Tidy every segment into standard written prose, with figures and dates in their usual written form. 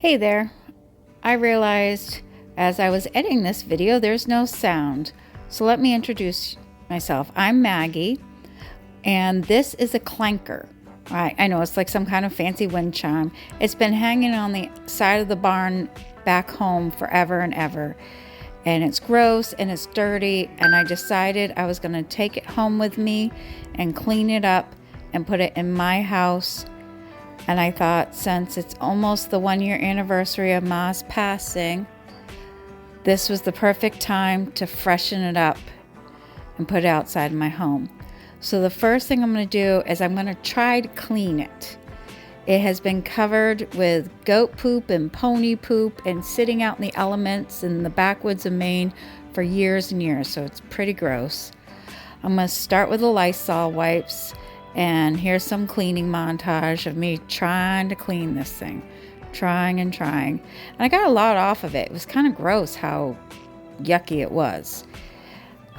Hey there. I realized as I was editing this video there's no sound. So let me introduce myself. I'm Maggie and this is a clanker. I know it's like some kind of fancy wind chime. It's been hanging on the side of the barn back home forever and ever. And it's gross and it's dirty, and I decided I was going to take it home with me and clean it up and put it in my house. And I thought, since it's almost the 1 year anniversary of Ma's passing, this was the perfect time to freshen it up and put it outside my home. So the first thing I'm going to do is I'm going to try to clean it. It has been covered with goat poop and pony poop and sitting out in the elements in the backwoods of Maine for years and years, so it's pretty gross. I'm going to start with the Lysol wipes. And here's some cleaning montage of me trying to clean this thing. Trying and trying. And I got a lot off of it. It was kind of gross how yucky it was.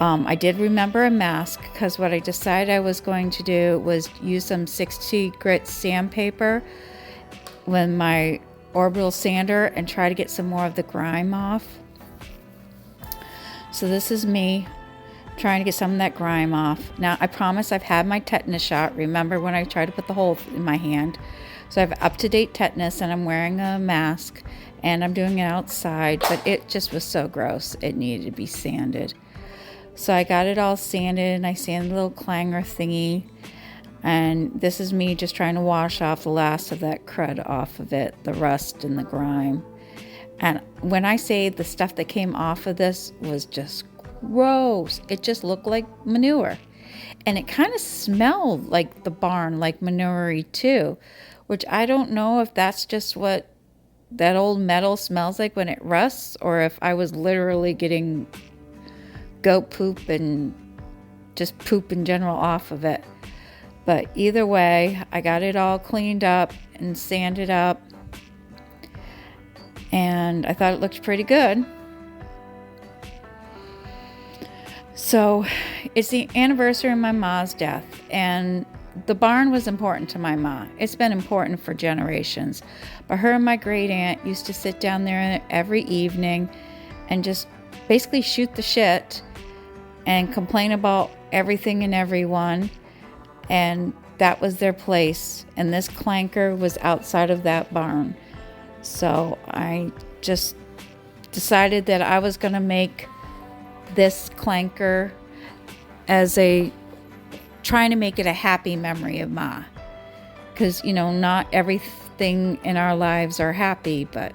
I did remember a mask, because what I decided I was going to do was use some 60 grit sandpaper with my orbital sander and try to get some more of the grime off. So this is me trying to get some of that grime off. Now, I promise I've had my tetanus shot. Remember when I tried to put the hole in my hand? So I have up-to-date tetanus, and I'm wearing a mask, and I'm doing it outside, but it just was so gross. It needed to be sanded. So I got it all sanded, and I sanded the little clanger thingy, and this is me just trying to wash off the last of that crud off of it, the rust and the grime. And when I say the stuff that came off of this was just gross. It just looked like manure. And it kind of smelled like the barn, like manure too, which I don't know if that's just what that old metal smells like when it rusts, or if I was literally getting goat poop and just poop in general off of it. But either way, I got it all cleaned up and sanded up, and I thought it looked pretty good. So it's the anniversary of my ma's death, and the barn was important to my ma. It's been important for generations. But her and my great aunt used to sit down there every evening and just basically shoot the shit and complain about everything and everyone. And that was their place. And this clanker was outside of that barn. So I just decided that I was going to make this clanker as trying to make it a happy memory of Ma. Because, not everything in our lives are happy, but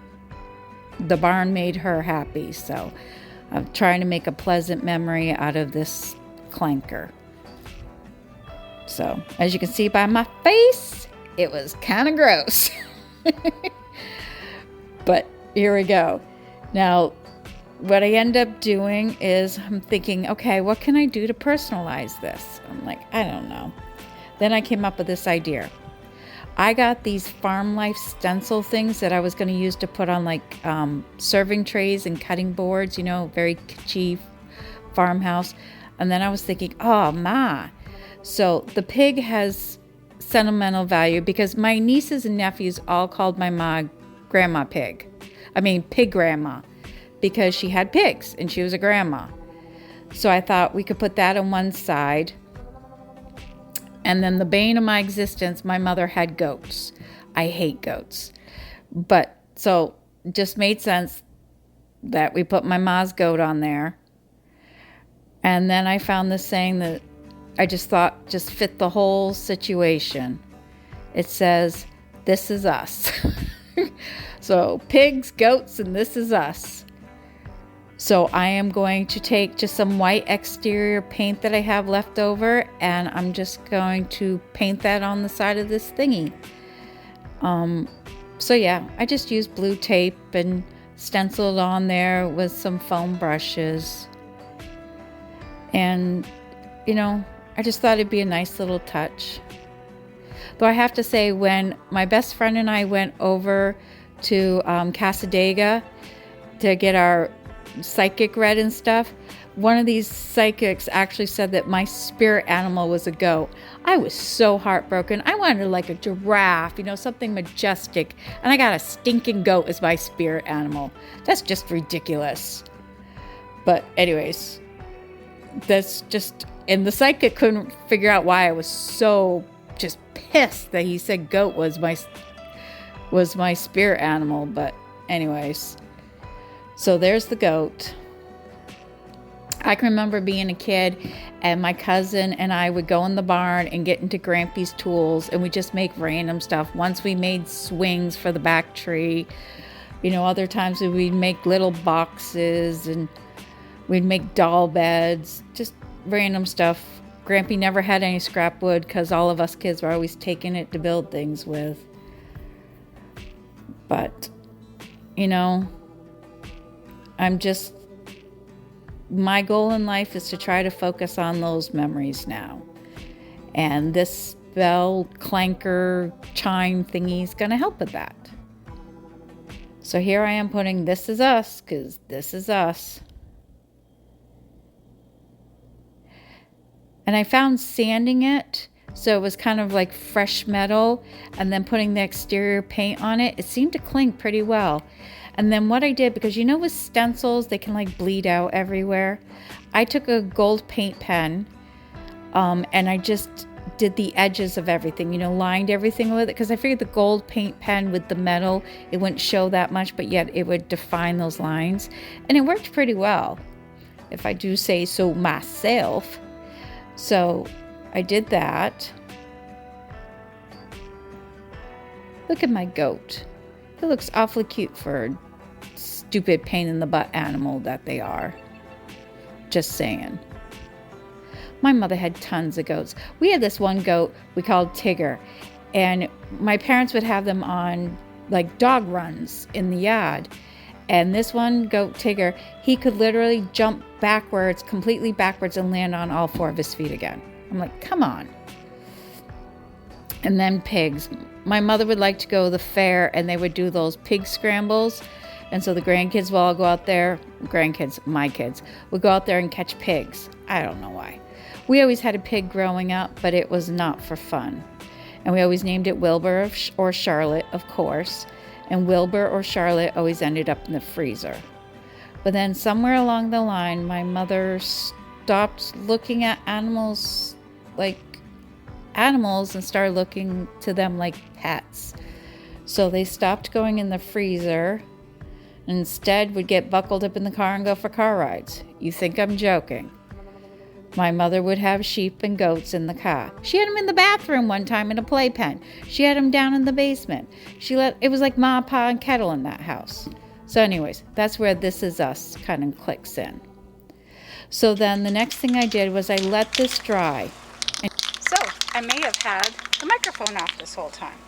the barn made her happy. So I'm trying to make a pleasant memory out of this clanker. So as you can see by my face, it was kind of gross. But here we go. Now, what I end up doing is I'm thinking, okay, what can I do to personalize this? I'm like, I don't know. Then I came up with this idea. I got these farm life stencil things that I was going to use to put on like serving trays and cutting boards, very kitschy farmhouse. And then I was thinking, oh, Ma. So the pig has sentimental value because my nieces and nephews all called my ma Grandma Pig. Pig Grandma. Because she had pigs and she was a grandma. So I thought we could put that on one side. And then the bane of my existence, my mother had goats. I hate goats. But so it just made sense that we put my ma's goat on there. And then I found this saying that I just thought just fit the whole situation. It says, "This is us." So pigs, goats, and this is us. So I am going to take just some white exterior paint that I have left over, and I'm just going to paint that on the side of this thingy. So yeah, I just used blue tape and stenciled on there with some foam brushes. And, I just thought it'd be a nice little touch. Though I have to say, when my best friend and I went over to Casadega to get our psychic read and stuff, one of these psychics actually said that my spirit animal was a goat. I was so heartbroken. I wanted like a giraffe, you know, something majestic, and I got a stinking goat as my spirit animal. That's just ridiculous. But anyways, that's just, and the psychic couldn't figure out why I was so just pissed that he said goat was my spirit animal. But anyways, so there's the goat. I can remember being a kid and my cousin and I would go in the barn and get into Grampy's tools, and we just make random stuff. Once we made swings for the back tree. You know, other times we'd make little boxes and we'd make doll beds, just random stuff. Grampy never had any scrap wood because all of us kids were always taking it to build things with. But, you know, my goal in life is to try to focus on those memories now. And this bell clanker chime thingy is going to help with that. So here I am putting "This Is Us" because this is us. And I found sanding it, so it was kind of like fresh metal, and then putting the exterior paint on it, it seemed to cling pretty well. And then what I did, because you know with stencils, they can like bleed out everywhere. I took a gold paint pen and I just did the edges of everything, you know, lined everything with it. Because I figured the gold paint pen with the metal, it wouldn't show that much, but yet it would define those lines. And it worked pretty well, if I do say so myself. So I did that. Look at my goat. It looks awfully cute for a stupid pain in the butt animal that they are. Just saying. My mother had tons of goats. We had this one goat we called Tigger, and my parents would have them on like dog runs in the yard. And this one goat, Tigger, he could literally jump backwards, completely backwards, and land on all four of his feet again. I'm like, come on. And then pigs. My mother would like to go to the fair, and they would do those pig scrambles. And so the grandkids will all go out there, my kids, would go out there and catch pigs. I don't know why. We always had a pig growing up, but it was not for fun. And we always named it Wilbur or Charlotte, of course. And Wilbur or Charlotte always ended up in the freezer. But then somewhere along the line, my mother stopped looking at animals and started looking to them like pets. So they stopped going in the freezer and instead would get buckled up in the car and go for car rides. You think I'm joking? My mother would have sheep and goats in the car. She had them in the bathroom one time in a playpen. She had them down in the basement. It was like Ma, Pa, and Kettle in that house. So anyways, that's where "This Is Us" kind of clicks in. So then the next thing I did was I let this dry. So I may have had the microphone off this whole time.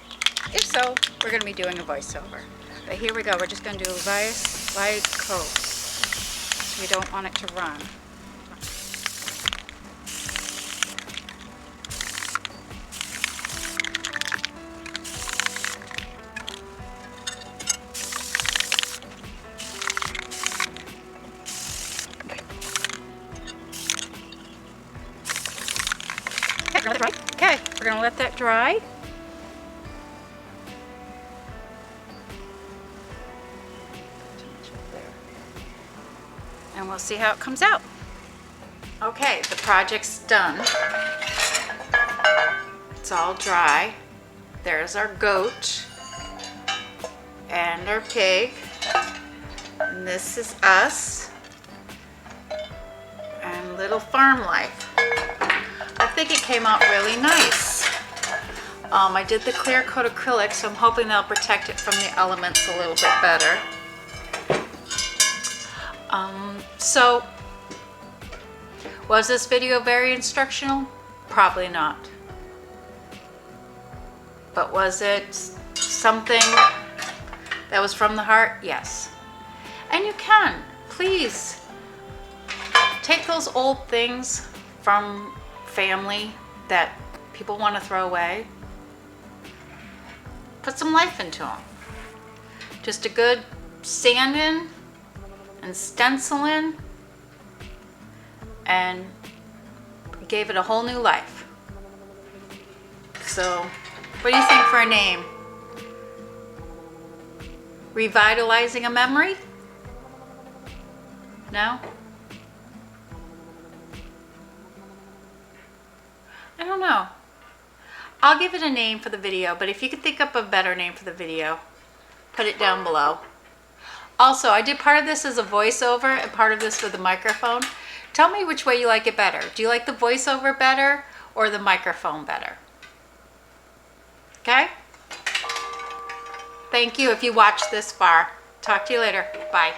If so, we're going to be doing a voiceover. But here we go. We're just going to do light coats. We don't want it to run. Okay, we're going to let that dry. And we'll see how it comes out. Okay, the project's done. It's all dry. There's our goat and our pig. And this is us and little farm life. I think it came out really nice. I did the clear coat acrylic, so I'm hoping they'll protect it from the elements a little bit better. So, was this video very instructional? Probably not. But was it something that was from the heart? Yes. And you can, please, take those old things from family that people want to throw away. Put some life into them. Just a good sanding and stenciling, and gave it a whole new life. So, what do you think for a name? Revitalizing a memory? No? I don't know. I'll give it a name for the video, but if you could think up a better name for the video, put it down below. Also, I did part of this as a voiceover and part of this with the microphone. Tell me which way you like it better. Do you like the voiceover better or the microphone better? Okay? Thank you if you watched this far. Talk to you later. Bye.